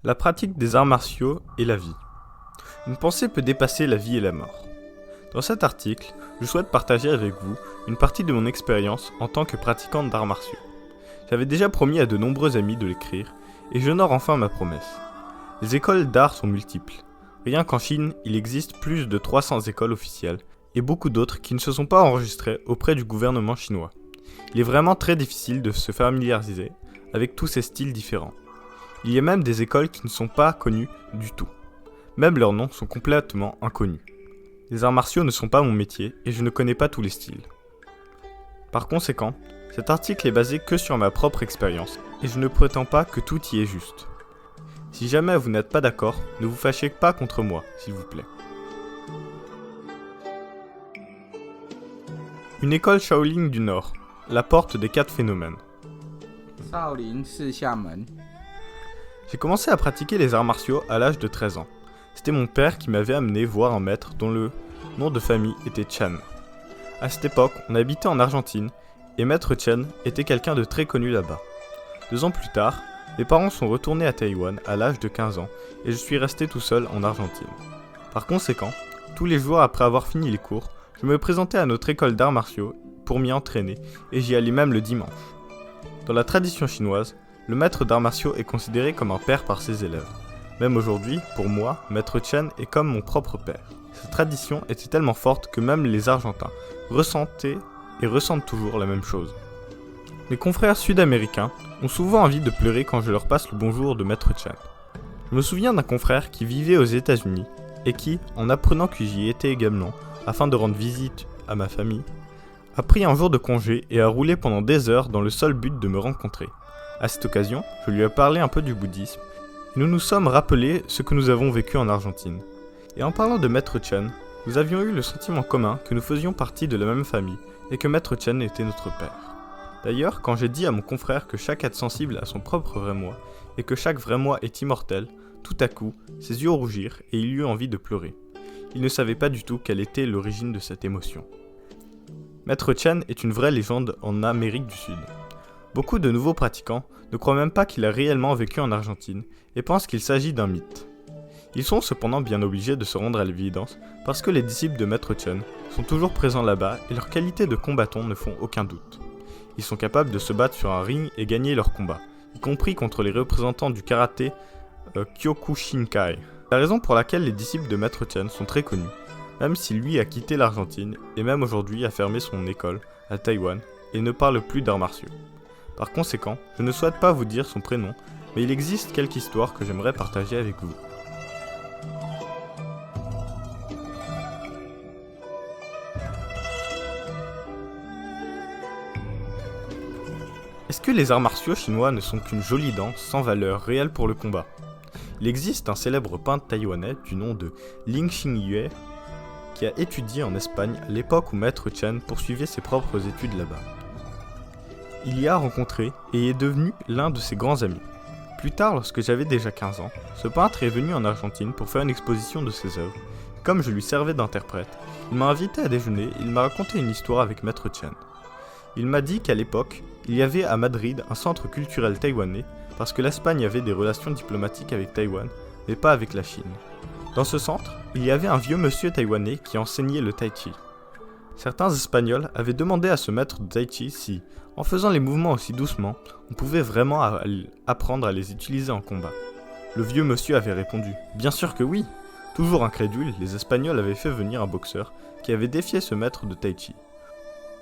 La pratique des arts martiaux et la vie. Une pensée peut dépasser la vie et la mort. Dans cet article, je souhaite partager avec vous une partie de mon expérience en tant que pratiquante d'arts martiaux. J'avais déjà promis à de nombreux amis de l'écrire, et j'honore enfin ma promesse. Les écoles d'art sont multiples. Rien qu'en Chine, il existe plus de 300 écoles officielles, et beaucoup d'autres qui ne se sont pas enregistrées auprès du gouvernement chinois. Il est vraiment très difficile de se familiariser avec tous ces styles différents. Il y a même des écoles qui ne sont pas connues du tout. Même leurs noms sont complètement inconnus. Les arts martiaux ne sont pas mon métier et je ne connais pas tous les styles. Par conséquent, cet article est basé que sur ma propre expérience et je ne prétends pas que tout y est juste. Si jamais vous n'êtes pas d'accord, ne vous fâchez pas contre moi, s'il vous plaît. Une école Shaolin du Nord, la porte des 4 phénomènes. J'ai commencé à pratiquer les arts martiaux à l'âge de 13 ans. C'était mon père qui m'avait amené voir un maître dont le nom de famille était Chan. À cette époque, on habitait en Argentine et maître Chen était quelqu'un de très connu là-bas. 2 ans plus tard, mes parents sont retournés à Taïwan à l'âge de 15 ans et je suis resté tout seul en Argentine. Par conséquent, tous les jours après avoir fini les cours, je me présentais à notre école d'arts martiaux pour m'y entraîner et j'y allais même le dimanche. Dans la tradition chinoise, le maître d'arts martiaux est considéré comme un père par ses élèves. Même aujourd'hui, pour moi, maître Chen est comme mon propre père. Cette tradition était tellement forte que même les Argentins ressentaient et ressentent toujours la même chose. Mes confrères sud-américains ont souvent envie de pleurer quand je leur passe le bonjour de maître Chen. Je me souviens d'un confrère qui vivait aux États-Unis et qui, en apprenant que j'y étais également, afin de rendre visite à ma famille, a pris un jour de congé et a roulé pendant des heures dans le seul but de me rencontrer. À cette occasion, je lui ai parlé un peu du bouddhisme, et nous nous sommes rappelés ce que nous avons vécu en Argentine. Et en parlant de maître Chen, nous avions eu le sentiment commun que nous faisions partie de la même famille, et que maître Chen était notre père. D'ailleurs, quand j'ai dit à mon confrère que chaque être sensible a son propre vrai moi, et que chaque vrai moi est immortel, tout à coup, ses yeux rougirent et il eut envie de pleurer. Il ne savait pas du tout quelle était l'origine de cette émotion. Maître Chen est une vraie légende en Amérique du Sud. Beaucoup de nouveaux pratiquants ne croient même pas qu'il a réellement vécu en Argentine et pensent qu'il s'agit d'un mythe. Ils sont cependant bien obligés de se rendre à l'évidence parce que les disciples de Maître Chen sont toujours présents là-bas et leurs qualités de combattants ne font aucun doute. Ils sont capables de se battre sur un ring et gagner leur combat, y compris contre les représentants du karaté Kyokushinkai. La raison pour laquelle les disciples de Maître Chen sont très connus, même si lui a quitté l'Argentine et même aujourd'hui a fermé son école à Taïwan et ne parle plus d'arts martiaux. Par conséquent, je ne souhaite pas vous dire son prénom, mais il existe quelques histoires que j'aimerais partager avec vous. Est-ce que les arts martiaux chinois ne sont qu'une jolie danse sans valeur réelle pour le combat ? Il existe un célèbre peintre taïwanais du nom de Ling Xingyue qui a étudié en Espagne à l'époque où maître Chen poursuivait ses propres études là-bas. Il y a rencontré et est devenu l'un de ses grands amis. Plus tard, lorsque j'avais déjà 15 ans, ce peintre est venu en Argentine pour faire une exposition de ses œuvres. Comme je lui servais d'interprète, il m'a invité à déjeuner et il m'a raconté une histoire avec maître Chen. Il m'a dit qu'à l'époque, il y avait à Madrid un centre culturel taïwanais parce que l'Espagne avait des relations diplomatiques avec Taïwan, mais pas avec la Chine. Dans ce centre, il y avait un vieux monsieur taïwanais qui enseignait le tai chi. Certains Espagnols avaient demandé à ce maître de tai chi si, en faisant les mouvements aussi doucement, on pouvait vraiment apprendre à les utiliser en combat. Le vieux monsieur avait répondu « Bien sûr que oui !» Toujours incrédules, les Espagnols avaient fait venir un boxeur qui avait défié ce maître de tai chi.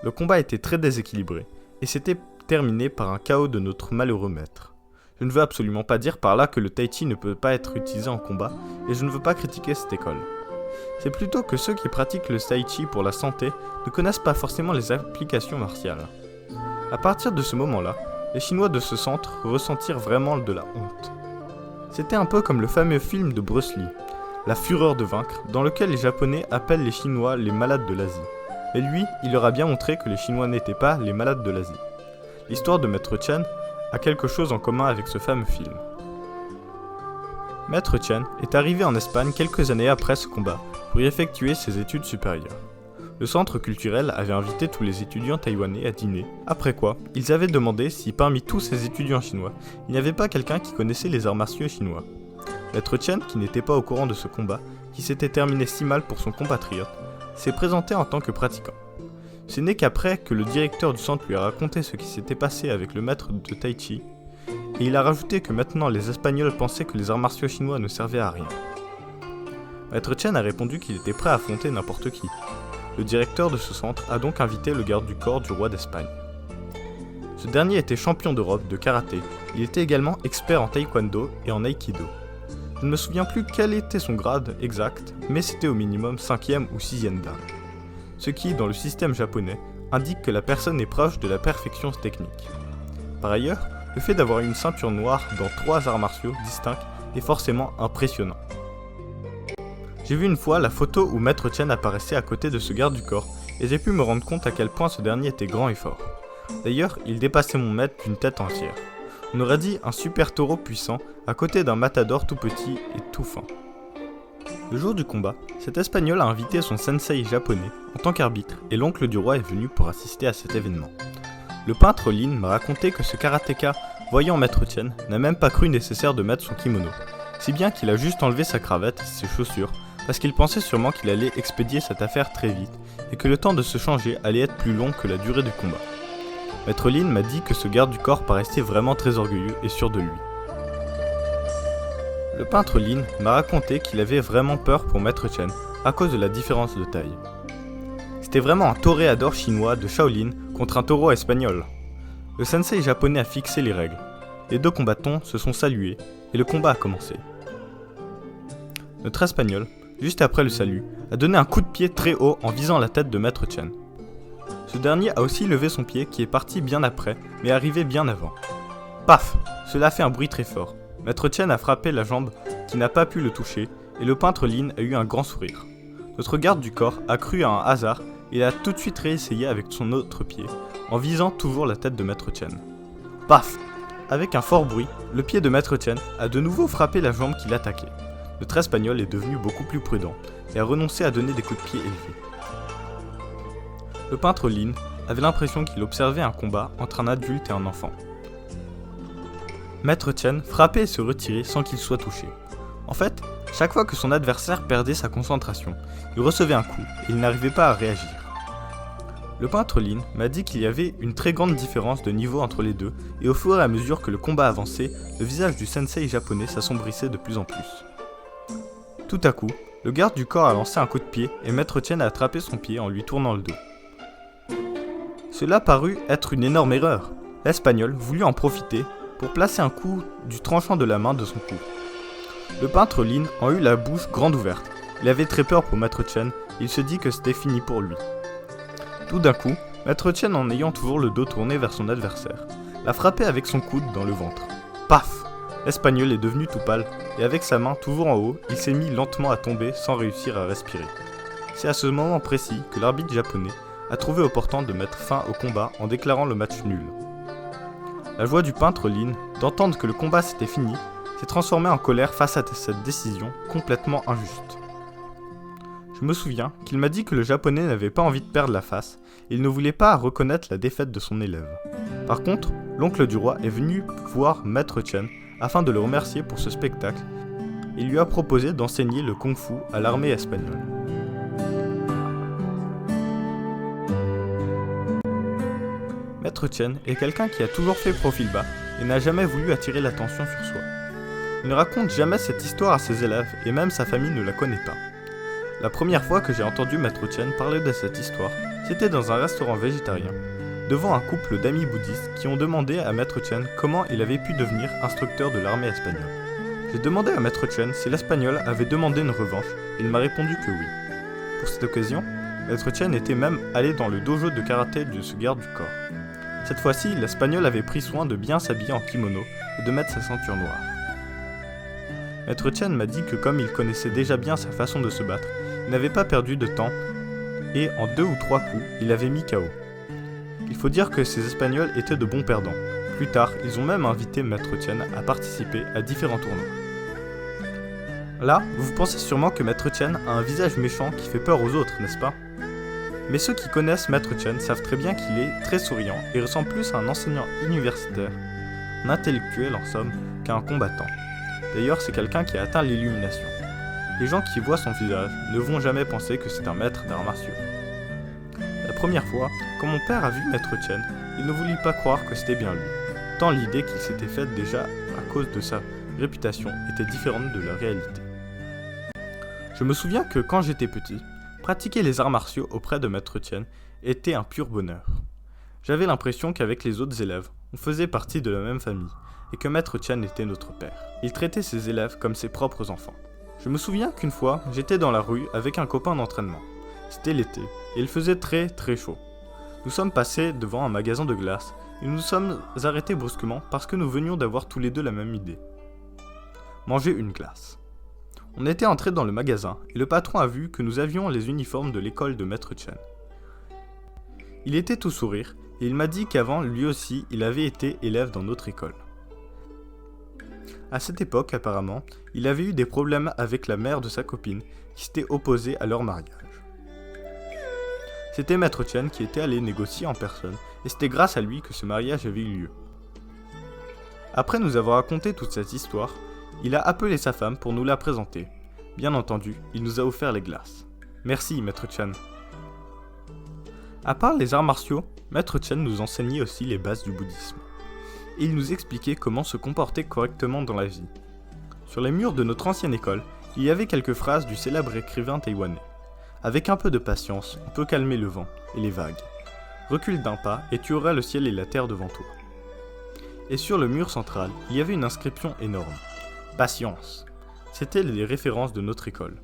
Le combat était très déséquilibré, et s'était terminé par un KO de notre malheureux maître. Je ne veux absolument pas dire par là que le tai chi ne peut pas être utilisé en combat, et je ne veux pas critiquer cette école. C'est plutôt que ceux qui pratiquent le tai chi pour la santé ne connaissent pas forcément les applications martiales. À partir de ce moment-là, les Chinois de ce centre ressentirent vraiment de la honte. C'était un peu comme le fameux film de Bruce Lee, La fureur de vaincre, dans lequel les Japonais appellent les Chinois les malades de l'Asie. Mais lui, il leur a bien montré que les Chinois n'étaient pas les malades de l'Asie. L'histoire de Maître Chen a quelque chose en commun avec ce fameux film. Maître Chen est arrivé en Espagne quelques années après ce combat pour y effectuer ses études supérieures. Le centre culturel avait invité tous les étudiants taïwanais à dîner, après quoi, ils avaient demandé si parmi tous ces étudiants chinois, il n'y avait pas quelqu'un qui connaissait les arts martiaux chinois. Maître Chen, qui n'était pas au courant de ce combat, qui s'était terminé si mal pour son compatriote, s'est présenté en tant que pratiquant. Ce n'est qu'après que le directeur du centre lui a raconté ce qui s'était passé avec le maître de Tai Chi, et il a rajouté que maintenant les Espagnols pensaient que les arts martiaux chinois ne servaient à rien. Maître Chen a répondu qu'il était prêt à affronter n'importe qui. Le directeur de ce centre a donc invité le garde du corps du roi d'Espagne. Ce dernier était champion d'Europe de karaté, il était également expert en taekwondo et en aïkido. Je ne me souviens plus quel était son grade exact, mais c'était au minimum 5e ou 6e dan. Ce qui, dans le système japonais, indique que la personne est proche de la perfection technique. Par ailleurs, le fait d'avoir une ceinture noire dans 3 arts martiaux distincts est forcément impressionnant. J'ai vu une fois la photo où Maître Chen apparaissait à côté de ce garde du corps, et j'ai pu me rendre compte à quel point ce dernier était grand et fort. D'ailleurs, il dépassait mon maître d'une tête entière. On aurait dit un super taureau puissant à côté d'un matador tout petit et tout fin. Le jour du combat, cet espagnol a invité son sensei japonais en tant qu'arbitre et l'oncle du roi est venu pour assister à cet événement. Le peintre Lin m'a raconté que ce karatéka, voyant Maître Chen, n'a même pas cru nécessaire de mettre son kimono, si bien qu'il a juste enlevé sa cravate et ses chaussures parce qu'il pensait sûrement qu'il allait expédier cette affaire très vite et que le temps de se changer allait être plus long que la durée du combat. Maître Lin m'a dit que ce garde du corps paraissait vraiment très orgueilleux et sûr de lui. Le peintre Lin m'a raconté qu'il avait vraiment peur pour Maître Chen à cause de la différence de taille. C'était vraiment un toréador chinois de Shaolin contre un taureau espagnol. Le sensei japonais a fixé les règles. Les 2 combattants se sont salués et le combat a commencé. Notre espagnol, juste après le salut, a donné un coup de pied très haut en visant la tête de Maître Chen. Ce dernier a aussi levé son pied qui est parti bien après, mais arrivé bien avant. Paf! Cela a fait un bruit très fort. Maître Chen a frappé la jambe qui n'a pas pu le toucher, et le peintre Lin a eu un grand sourire. Notre garde du corps a cru à un hasard, et il a tout de suite réessayé avec son autre pied, en visant toujours la tête de Maître Chen. Paf! Avec un fort bruit, le pied de Maître Chen a de nouveau frappé la jambe qui l'attaquait. Notre espagnol est devenu beaucoup plus prudent, et a renoncé à donner des coups de pied élevés. Le peintre Lin avait l'impression qu'il observait un combat entre un adulte et un enfant. Maître Chen frappait et se retirait sans qu'il soit touché. En fait, chaque fois que son adversaire perdait sa concentration, il recevait un coup et il n'arrivait pas à réagir. Le peintre Lin m'a dit qu'il y avait une très grande différence de niveau entre les deux et au fur et à mesure que le combat avançait, le visage du sensei japonais s'assombrissait de plus en plus. Tout à coup, le garde du corps a lancé un coup de pied et Maître Chen a attrapé son pied en lui tournant le dos. Cela parut être une énorme erreur. L'Espagnol voulut en profiter pour placer un coup du tranchant de la main de son cou. Le peintre Lin en eut la bouche grande ouverte. Il avait très peur pour Maître Chen, il se dit que c'était fini pour lui. Tout d'un coup, Maître Chen, en ayant toujours le dos tourné vers son adversaire, l'a frappé avec son coude dans le ventre. Paf! L'Espagnol est devenu tout pâle, et avec sa main toujours en haut, il s'est mis lentement à tomber sans réussir à respirer. C'est à ce moment précis que l'arbitre japonais a trouvé opportun de mettre fin au combat en déclarant le match nul. La joie du peintre Lin d'entendre que le combat s'était fini s'est transformée en colère face à cette décision complètement injuste. Je me souviens qu'il m'a dit que le japonais n'avait pas envie de perdre la face et il ne voulait pas reconnaître la défaite de son élève. Par contre, l'oncle du roi est venu voir Maître Chen afin de le remercier pour ce spectacle et lui a proposé d'enseigner le kung-fu à l'armée espagnole. Maître Chen est quelqu'un qui a toujours fait profil bas et n'a jamais voulu attirer l'attention sur soi. Il ne raconte jamais cette histoire à ses élèves et même sa famille ne la connaît pas. La première fois que j'ai entendu Maître Chen parler de cette histoire, c'était dans un restaurant végétarien, devant un couple d'amis bouddhistes qui ont demandé à Maître Chen comment il avait pu devenir instructeur de l'armée espagnole. J'ai demandé à Maître Chen si l'Espagnol avait demandé une revanche et il m'a répondu que oui. Pour cette occasion, Maître Chen était même allé dans le dojo de karaté de ce garde du corps. Cette fois-ci, l'Espagnol avait pris soin de bien s'habiller en kimono et de mettre sa ceinture noire. Maître Chen m'a dit que comme il connaissait déjà bien sa façon de se battre, il n'avait pas perdu de temps et en 2 ou 3 coups, il l'avait mis KO. Il faut dire que ces Espagnols étaient de bons perdants. Plus tard, ils ont même invité Maître Chen à participer à différents tournois. Là, vous pensez sûrement que Maître Chen a un visage méchant qui fait peur aux autres, n'est-ce pas ? Mais ceux qui connaissent Maître Chen savent très bien qu'il est très souriant et ressemble plus à un enseignant universitaire, un intellectuel en somme, qu'à un combattant. D'ailleurs, c'est quelqu'un qui a atteint l'illumination. Les gens qui voient son visage ne vont jamais penser que c'est un maître d'arts martiaux. La première fois, quand mon père a vu Maître Chen, il ne voulut pas croire que c'était bien lui, tant l'idée qu'il s'était faite déjà à cause de sa réputation était différente de la réalité. Je me souviens que quand j'étais petit, pratiquer les arts martiaux auprès de Maître Chen était un pur bonheur. J'avais l'impression qu'avec les autres élèves, on faisait partie de la même famille, et que Maître Chen était notre père. Il traitait ses élèves comme ses propres enfants. Je me souviens qu'une fois, j'étais dans la rue avec un copain d'entraînement. C'était l'été, et il faisait très chaud. Nous sommes passés devant un magasin de glace, et nous nous sommes arrêtés brusquement parce que nous venions d'avoir tous les deux la même idée. Manger une glace. On était entrés dans le magasin, et le patron a vu que nous avions les uniformes de l'école de Maître Chen. Il était tout sourire, et il m'a dit qu'avant, lui aussi, il avait été élève dans notre école. À cette époque, apparemment, il avait eu des problèmes avec la mère de sa copine, qui s'était opposée à leur mariage. C'était Maître Chen qui était allé négocier en personne, et c'était grâce à lui que ce mariage avait eu lieu. Après nous avoir raconté toute cette histoire, il a appelé sa femme pour nous la présenter. Bien entendu, il nous a offert les glaces. Merci, Maître Chen. À part les arts martiaux, Maître Chen nous enseignait aussi les bases du bouddhisme. Et il nous expliquait comment se comporter correctement dans la vie. Sur les murs de notre ancienne école, il y avait quelques phrases du célèbre écrivain taïwanais. Avec un peu de patience, on peut calmer le vent et les vagues. Recule d'un pas et tu auras le ciel et la terre devant toi. Et sur le mur central, il y avait une inscription énorme. Patience. C'étaient les références de notre école.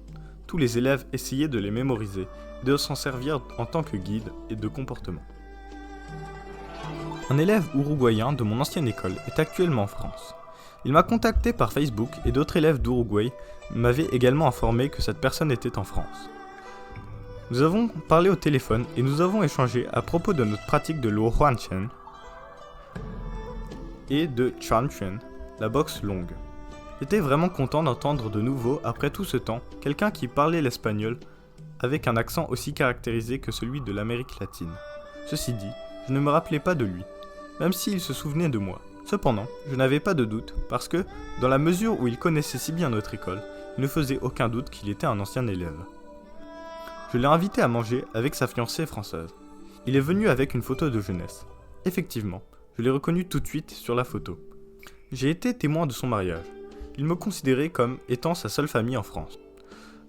Tous les élèves essayaient de les mémoriser, de s'en servir en tant que guide et de comportement. Un élève uruguayen de mon ancienne école est actuellement en France. Il m'a contacté par Facebook et d'autres élèves d'Uruguay m'avaient également informé que cette personne était en France. Nous avons parlé au téléphone et nous avons échangé à propos de notre pratique de l'Uhuan-Chen et de Chuan-Chen, la boxe longue. J'étais vraiment content d'entendre de nouveau, après tout ce temps, quelqu'un qui parlait l'espagnol avec un accent aussi caractérisé que celui de l'Amérique latine. Ceci dit, je ne me rappelais pas de lui, même s'il se souvenait de moi. Cependant, je n'avais pas de doute, parce que, dans la mesure où il connaissait si bien notre école, il ne faisait aucun doute qu'il était un ancien élève. Je l'ai invité à manger avec sa fiancée française. Il est venu avec une photo de jeunesse. Effectivement, je l'ai reconnu tout de suite sur la photo. J'ai été témoin de son mariage. Il me considérait comme étant sa seule famille en France.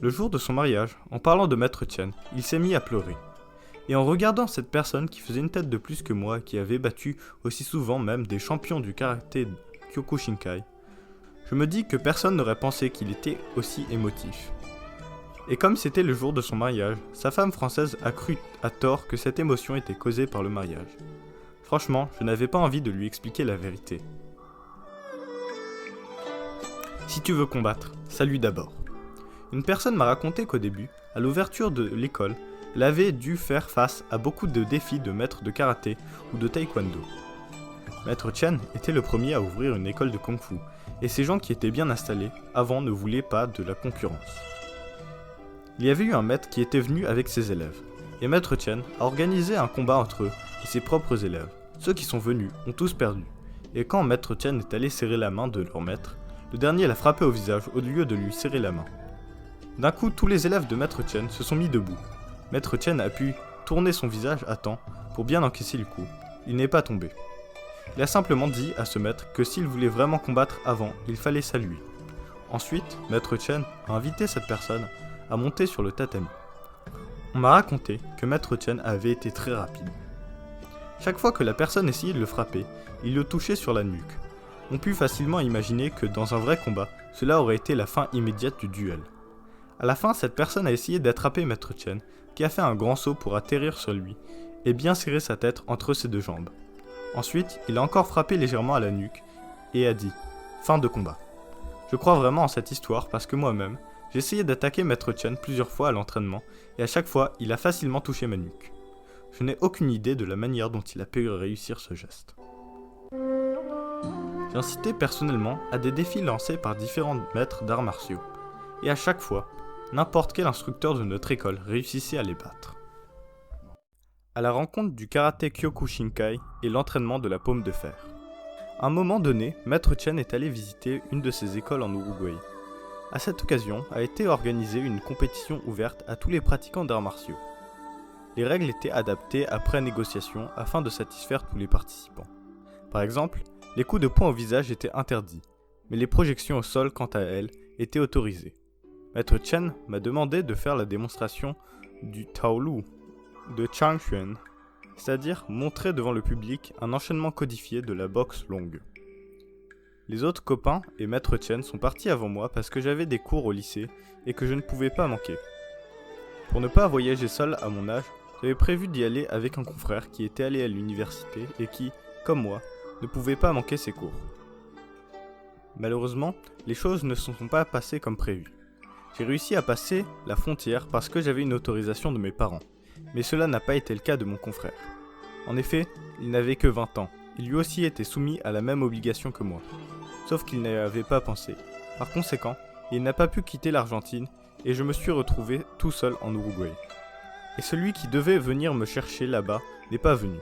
Le jour de son mariage, en parlant de Maître Chen, il s'est mis à pleurer. Et en regardant cette personne qui faisait une tête de plus que moi, qui avait battu aussi souvent même des champions du karaté Kyokushinkai, je me dis que personne n'aurait pensé qu'il était aussi émotif. Et comme c'était le jour de son mariage, sa femme française a cru à tort que cette émotion était causée par le mariage. Franchement, je n'avais pas envie de lui expliquer la vérité. Si tu veux combattre, salue d'abord. Une personne m'a raconté qu'au début, à l'ouverture de l'école, elle avait dû faire face à beaucoup de défis de maîtres de karaté ou de taekwondo. Maître Chen était le premier à ouvrir une école de kung-fu, et ces gens qui étaient bien installés avant ne voulaient pas de la concurrence. Il y avait eu un maître qui était venu avec ses élèves, et Maître Chen a organisé un combat entre eux et ses propres élèves. Ceux qui sont venus ont tous perdu, et quand Maître Chen est allé serrer la main de leur maître, le dernier l'a frappé au visage au lieu de lui serrer la main. D'un coup, tous les élèves de Maître Chen se sont mis debout. Maître Chen a pu tourner son visage à temps pour bien encaisser le coup. Il n'est pas tombé. Il a simplement dit à ce maître que s'il voulait vraiment combattre avant, il fallait saluer. Ensuite, Maître Chen a invité cette personne à monter sur le tatami. On m'a raconté que Maître Chen avait été très rapide. Chaque fois que la personne essayait de le frapper, il le touchait sur la nuque. On put facilement imaginer que dans un vrai combat, cela aurait été la fin immédiate du duel. À la fin, cette personne a essayé d'attraper Maître Chen, qui a fait un grand saut pour atterrir sur lui, et bien serrer sa tête entre ses deux jambes. Ensuite, il a encore frappé légèrement à la nuque, et a dit « Fin de combat ». Je crois vraiment en cette histoire parce que moi-même, j'ai essayé d'attaquer Maître Chen plusieurs fois à l'entraînement, et à chaque fois, il a facilement touché ma nuque. Je n'ai aucune idée de la manière dont il a pu réussir ce geste. J'ai incité personnellement à des défis lancés par différents maîtres d'arts martiaux, et à chaque fois, n'importe quel instructeur de notre école réussissait à les battre. À la rencontre du karaté Kyokushinkai et l'entraînement de la paume de fer. À un moment donné, Maître Chen est allé visiter une de ses écoles en Uruguay. À cette occasion a été organisée une compétition ouverte à tous les pratiquants d'arts martiaux. Les règles étaient adaptées après négociation afin de satisfaire tous les participants. Par exemple, les coups de poing au visage étaient interdits, mais les projections au sol, quant à elles, étaient autorisées. Maître Chen m'a demandé de faire la démonstration du Taolu de Chang Xuan, c'est-à-dire montrer devant le public un enchaînement codifié de la boxe longue. Les autres copains et Maître Chen sont partis avant moi parce que j'avais des cours au lycée et que je ne pouvais pas manquer. Pour ne pas voyager seul à mon âge, j'avais prévu d'y aller avec un confrère qui était allé à l'université et qui, comme moi, ne pouvait pas manquer ses cours. Malheureusement, les choses ne se sont pas passées comme prévu. J'ai réussi à passer la frontière parce que j'avais une autorisation de mes parents, mais cela n'a pas été le cas de mon confrère. En effet, il n'avait que 20 ans, il lui aussi était soumis à la même obligation que moi, sauf qu'il n'y avait pas pensé. Par conséquent, il n'a pas pu quitter l'Argentine et je me suis retrouvé tout seul en Uruguay. Et celui qui devait venir me chercher là-bas n'est pas venu.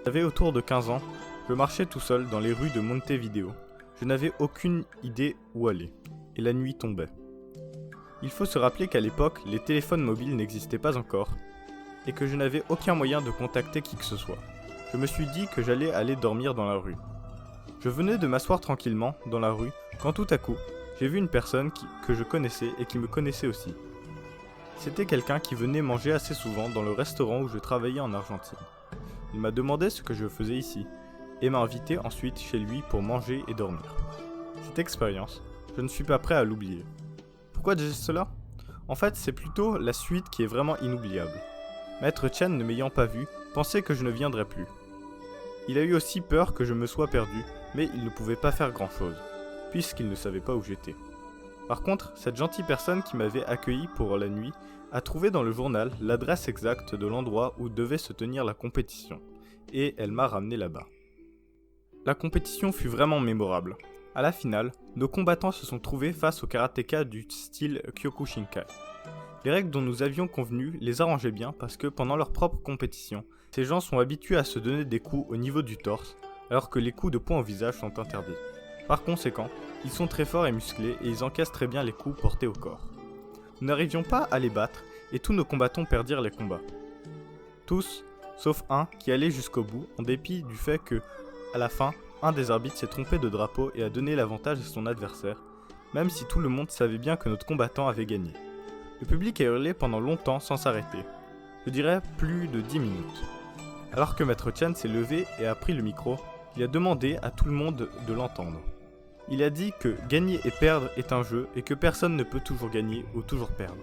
J'avais autour de 15 ans, je marchais tout seul dans les rues de Montevideo. Je n'avais aucune idée où aller, et la nuit tombait. Il faut se rappeler qu'à l'époque, les téléphones mobiles n'existaient pas encore, et que je n'avais aucun moyen de contacter qui que ce soit. Je me suis dit que j'allais aller dormir dans la rue. Je venais de m'asseoir tranquillement dans la rue, quand tout à coup, j'ai vu une personne que je connaissais et qui me connaissait aussi. C'était quelqu'un qui venait manger assez souvent dans le restaurant où je travaillais en Argentine. Il m'a demandé ce que je faisais ici, et m'a invité ensuite chez lui pour manger et dormir. Cette expérience, je ne suis pas prêt à l'oublier. Pourquoi dis-je cela ? En fait, c'est plutôt la suite qui est vraiment inoubliable. Maître Chen, ne m'ayant pas vu, pensait que je ne viendrais plus. Il a eu aussi peur que je me sois perdu, mais il ne pouvait pas faire grand-chose, puisqu'il ne savait pas où j'étais. Par contre, cette gentille personne qui m'avait accueilli pour la nuit a trouvé dans le journal l'adresse exacte de l'endroit où devait se tenir la compétition, et elle m'a ramené là-bas. La compétition fut vraiment mémorable. À la finale, nos combattants se sont trouvés face aux karatékas du style Kyokushinkai. Les règles dont nous avions convenu les arrangeaient bien parce que pendant leur propre compétition, ces gens sont habitués à se donner des coups au niveau du torse, alors que les coups de poing au visage sont interdits. Par conséquent, ils sont très forts et musclés et ils encaissent très bien les coups portés au corps. Nous n'arrivions pas à les battre et tous nos combattants perdirent les combats. Tous, sauf un qui allait jusqu'au bout en dépit du fait que, à la fin, un des arbitres s'est trompé de drapeau et a donné l'avantage à son adversaire, même si tout le monde savait bien que notre combattant avait gagné. Le public a hurlé pendant longtemps sans s'arrêter. Je dirais plus de 10 minutes. Alors que Maître Chen s'est levé et a pris le micro, il a demandé à tout le monde de l'entendre. Il a dit que gagner et perdre est un jeu et que personne ne peut toujours gagner ou toujours perdre.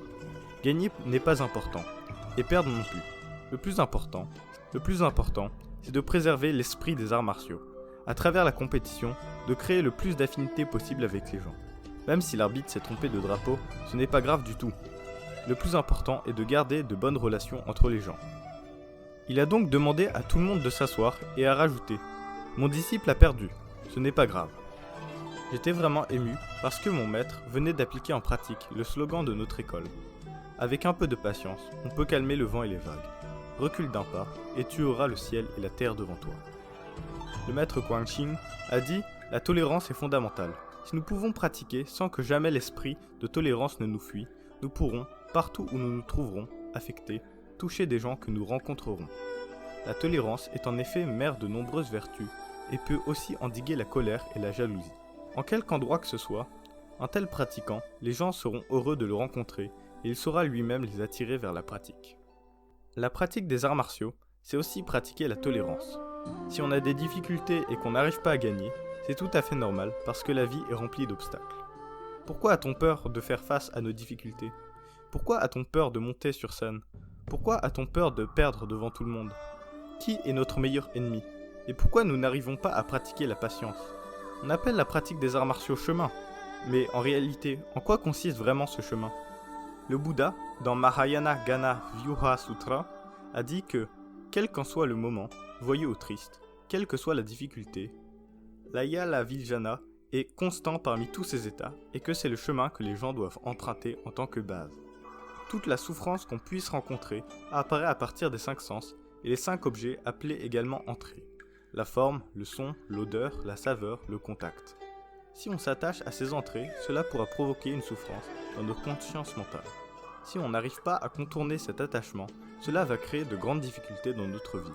Gagner n'est pas important, et perdre non plus. Le plus important, c'est de préserver l'esprit des arts martiaux. À travers la compétition, de créer le plus d'affinité possible avec les gens. Même si l'arbitre s'est trompé de drapeau, ce n'est pas grave du tout. Le plus important est de garder de bonnes relations entre les gens. Il a donc demandé à tout le monde de s'asseoir et a rajouté « Mon disciple a perdu, ce n'est pas grave ». J'étais vraiment ému parce que mon maître venait d'appliquer en pratique le slogan de notre école. Avec un peu de patience, on peut calmer le vent et les vagues. Recule d'un pas et tu auras le ciel et la terre devant toi. Le maître Guang Xing a dit « La tolérance est fondamentale. Si nous pouvons pratiquer sans que jamais l'esprit de tolérance ne nous fuit, nous pourrons, partout où nous nous trouverons, affecter, toucher des gens que nous rencontrerons. La tolérance est en effet mère de nombreuses vertus et peut aussi endiguer la colère et la jalousie. En quelque endroit que ce soit, un tel pratiquant, les gens seront heureux de le rencontrer et il saura lui-même les attirer vers la pratique. La pratique des arts martiaux, c'est aussi pratiquer la tolérance. Si on a des difficultés et qu'on n'arrive pas à gagner, c'est tout à fait normal parce que la vie est remplie d'obstacles. Pourquoi a-t-on peur de faire face à nos difficultés ? Pourquoi a-t-on peur de monter sur scène ? Pourquoi a-t-on peur de perdre devant tout le monde ? Qui est notre meilleur ennemi ? Et pourquoi nous n'arrivons pas à pratiquer la patience ? On appelle la pratique des arts martiaux chemin. Mais en réalité, en quoi consiste vraiment ce chemin ? Le Bouddha, dans Mahayana Gana Vyuha Sutra, a dit que, quel qu'en soit le moment, voyeux ou triste, quelle que soit la difficulté, l'Ayala Viljana est constant parmi tous ces états et que c'est le chemin que les gens doivent emprunter en tant que base. Toute la souffrance qu'on puisse rencontrer apparaît à partir des 5 sens et les 5 objets appelés également entrées. la forme, le son, l'odeur, la saveur, le contact. Si on s'attache à ces entrées, cela pourra provoquer une souffrance dans nos consciences mentales. Si on n'arrive pas à contourner cet attachement, cela va créer de grandes difficultés dans notre vie.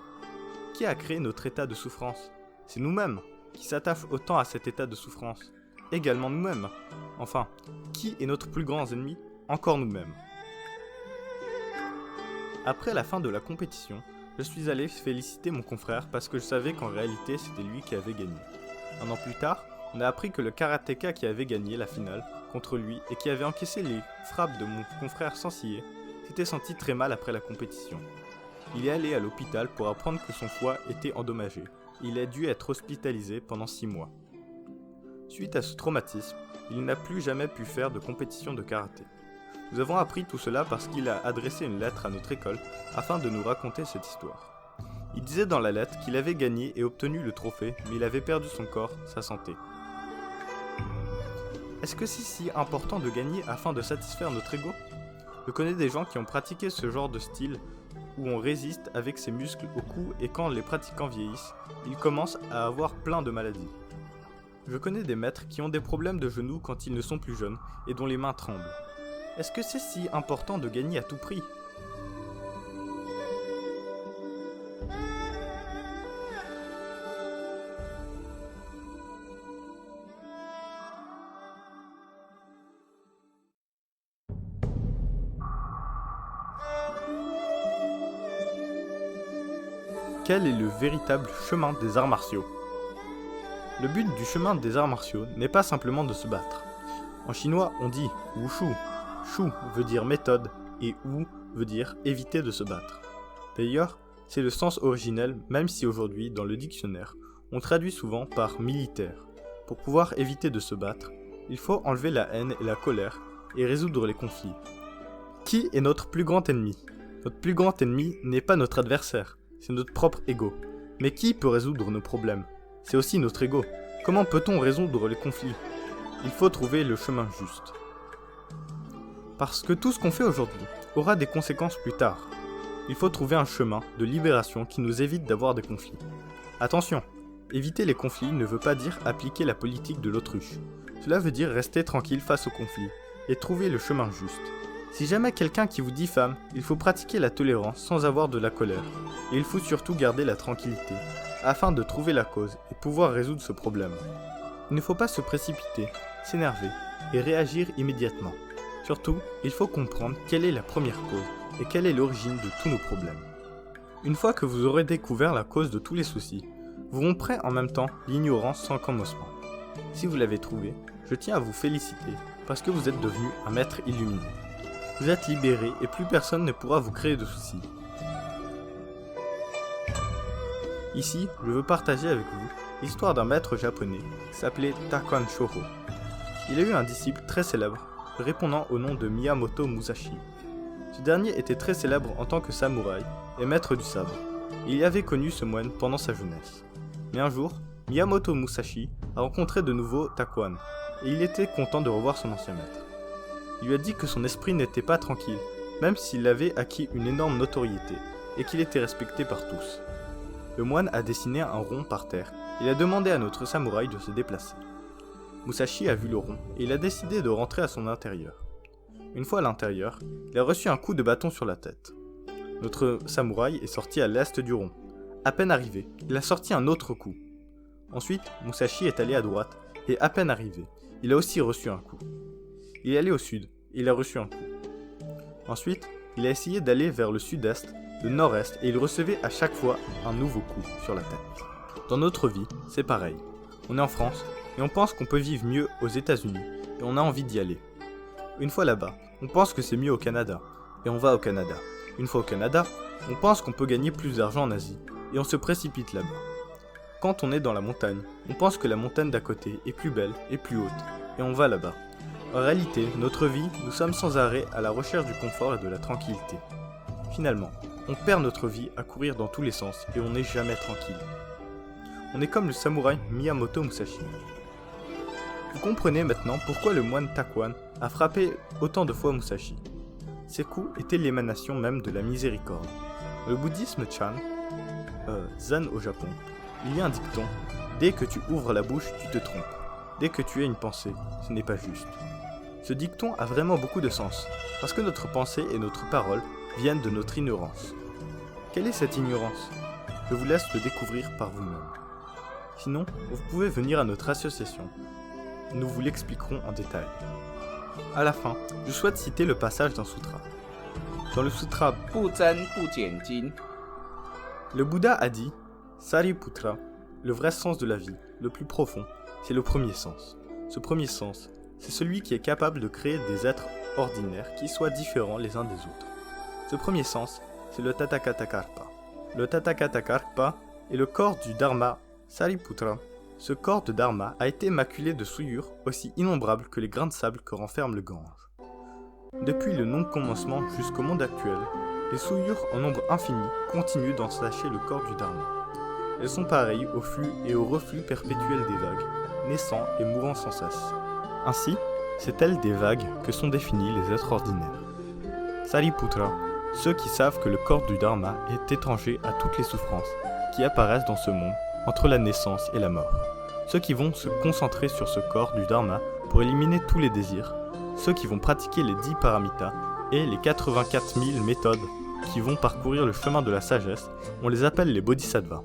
Qui a créé notre état de souffrance? C'est nous-mêmes qui s'attachent autant à cet état de souffrance. Également nous-mêmes. Enfin, qui est notre plus grand ennemi? Encore nous-mêmes. Après la fin de la compétition, je suis allé féliciter mon confrère parce que je savais qu'en réalité c'était lui qui avait gagné. Un an plus tard, on a appris que le karatéka qui avait gagné la finale contre lui et qui avait encaissé les frappes de mon confrère Sensei s'était senti très mal après la compétition. Il est allé à l'hôpital pour apprendre que son foie était endommagé. Il a dû être hospitalisé pendant 6 mois. Suite à ce traumatisme, il n'a plus jamais pu faire de compétition de karaté. Nous avons appris tout cela parce qu'il a adressé une lettre à notre école afin de nous raconter cette histoire. Il disait dans la lettre qu'il avait gagné et obtenu le trophée, mais il avait perdu son corps, sa santé. Est-ce que c'est si important de gagner afin de satisfaire notre ego? Je connais des gens qui ont pratiqué ce genre de style où on résiste avec ses muscles au cou et quand les pratiquants vieillissent, ils commencent à avoir plein de maladies. Je connais des maîtres qui ont des problèmes de genoux quand ils ne sont plus jeunes et dont les mains tremblent. Est-ce que c'est si important de gagner à tout prix? Quel est le véritable chemin des arts martiaux? Le but du chemin des arts martiaux n'est pas simplement de se battre. En chinois, on dit wushu. Shu veut dire méthode et wu veut dire éviter de se battre. D'ailleurs, c'est le sens originel, même si aujourd'hui, dans le dictionnaire, on traduit souvent par militaire. Pour pouvoir éviter de se battre, il faut enlever la haine et la colère et résoudre les conflits. Qui est notre plus grand ennemi? Notre plus grand ennemi n'est pas notre adversaire, c'est notre propre ego. Mais qui peut résoudre nos problèmes? C'est aussi notre ego. Comment peut-on résoudre les conflits? Il faut trouver le chemin juste. Parce que tout ce qu'on fait aujourd'hui aura des conséquences plus tard. Il faut trouver un chemin de libération qui nous évite d'avoir des conflits. Attention, éviter les conflits ne veut pas dire appliquer la politique de l'autruche. Cela veut dire rester tranquille face aux conflits et trouver le chemin juste. Si jamais quelqu'un qui vous diffame, il faut pratiquer la tolérance sans avoir de la colère. Et il faut surtout garder la tranquillité, afin de trouver la cause et pouvoir résoudre ce problème. Il ne faut pas se précipiter, s'énerver et réagir immédiatement. Surtout, il faut comprendre quelle est la première cause et quelle est l'origine de tous nos problèmes. Une fois que vous aurez découvert la cause de tous les soucis, vous romprez en même temps l'ignorance sans commencement. Si vous l'avez trouvé, je tiens à vous féliciter parce que vous êtes devenu un maître illuminé. Vous êtes libéré et plus personne ne pourra vous créer de soucis. Ici, je veux partager avec vous l'histoire d'un maître japonais qui s'appelait Takuan Shōho. Il a eu un disciple très célèbre, répondant au nom de Miyamoto Musashi. Ce dernier était très célèbre en tant que samouraï et maître du sabre. Il y avait connu ce moine pendant sa jeunesse. Mais un jour, Miyamoto Musashi a rencontré de nouveau Takuan, et il était content de revoir son ancien maître. Il lui a dit que son esprit n'était pas tranquille, même s'il avait acquis une énorme notoriété, et qu'il était respecté par tous. Le moine a dessiné un rond par terre, et il a demandé à notre samouraï de se déplacer. Musashi a vu le rond, et il a décidé de rentrer à son intérieur. Une fois à l'intérieur, il a reçu un coup de bâton sur la tête. Notre samouraï est sorti à l'est du rond. À peine arrivé, il a sorti un autre coup. Ensuite, Musashi est allé à droite, et à peine arrivé, il a aussi reçu un coup. Il est allé au sud, et il a reçu un coup. Ensuite, il a essayé d'aller vers le sud-est, le nord-est, et il recevait à chaque fois un nouveau coup sur la tête. Dans notre vie, c'est pareil. On est en France, et on pense qu'on peut vivre mieux aux États-Unis, et on a envie d'y aller. Une fois là-bas, on pense que c'est mieux au Canada, et on va au Canada. Une fois au Canada, on pense qu'on peut gagner plus d'argent en Asie, et on se précipite là-bas. Quand on est dans la montagne, on pense que la montagne d'à côté est plus belle et plus haute, et on va là-bas. En réalité, notre vie, nous sommes sans arrêt à la recherche du confort et de la tranquillité. Finalement, on perd notre vie à courir dans tous les sens et on n'est jamais tranquille. On est comme le samouraï Miyamoto Musashi. Vous comprenez maintenant pourquoi le moine Takuan a frappé autant de fois Musashi. Ces coups étaient l'émanation même de la miséricorde. Le bouddhisme Chan, Zen au Japon, Il y a un dicton, dès que tu ouvres la bouche, tu te trompes. Dès que tu as une pensée, ce n'est pas juste. Ce dicton a vraiment beaucoup de sens, parce que notre pensée et notre parole viennent de notre ignorance. Quelle est cette ignorance? Je vous laisse le découvrir par vous-même. Sinon, vous pouvez venir à notre association. Nous vous l'expliquerons en détail. À la fin, je souhaite citer le passage d'un sutra. Dans le sutra, 不增不减斤， le Bouddha a dit « Sariputra, le vrai sens de la vie, le plus profond, c'est le premier sens. Ce premier sens, c'est celui qui est capable de créer des êtres ordinaires qui soient différents les uns des autres. Ce premier sens, c'est le Tathagatakarpa. Le Tathagatakarpa est le corps du Dharma Sariputra. Ce corps de Dharma a été maculé de souillures aussi innombrables que les grains de sable que renferme le Gange. Depuis le non-commencement jusqu'au monde actuel, les souillures en nombre infini continuent d'entacher le corps du Dharma. Elles sont pareilles au flux et au reflux perpétuel des vagues, naissant et mourant sans cesse. Ainsi, c'est telles des vagues que sont définis les êtres ordinaires. Sariputra, ceux qui savent que le corps du Dharma est étranger à toutes les souffrances qui apparaissent dans ce monde entre la naissance et la mort. Ceux qui vont se concentrer sur ce corps du Dharma pour éliminer tous les désirs, ceux qui vont pratiquer les 10 paramitas et les 84 000 méthodes qui vont parcourir le chemin de la sagesse, on les appelle les bodhisattvas.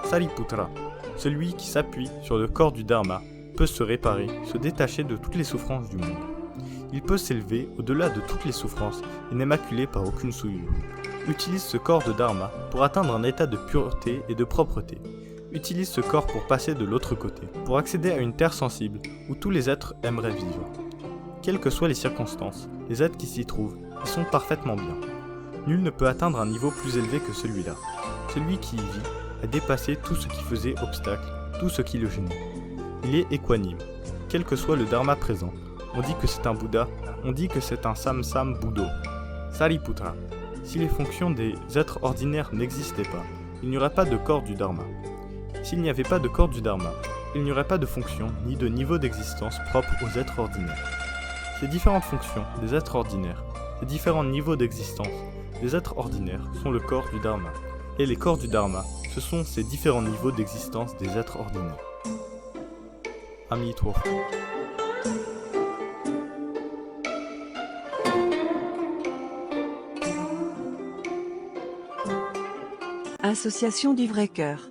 Sariputra, celui qui s'appuie sur le corps du Dharma, peut se réparer, se détacher de toutes les souffrances du monde. Il peut s'élever au-delà de toutes les souffrances et n'est maculé par aucune souillure. Utilise ce corps de Dharma pour atteindre un état de pureté et de propreté. Utilise ce corps pour passer de l'autre côté, pour accéder à une terre sensible où tous les êtres aimeraient vivre. Quelles que soient les circonstances, les êtres qui s'y trouvent y sont parfaitement bien. Nul ne peut atteindre un niveau plus élevé que celui-là. Celui qui y vit a dépassé tout ce qui faisait obstacle, tout ce qui le gênait. Il est équanime, quel que soit le dharma présent. On dit que c'est un Bouddha, on dit que c'est un Samsam Buddho. Sariputra, si les fonctions des êtres ordinaires n'existaient pas, il n'y aurait pas de corps du dharma. S'il n'y avait pas de corps du dharma, il n'y aurait pas de fonction ni de niveau d'existence propre aux êtres ordinaires. Ces différentes fonctions des êtres ordinaires, ces différents niveaux d'existence des êtres ordinaires sont le corps du dharma. Et les corps du dharma, ce sont ces différents niveaux d'existence des êtres ordinaires. Amitwofo. Association du vrai cœur.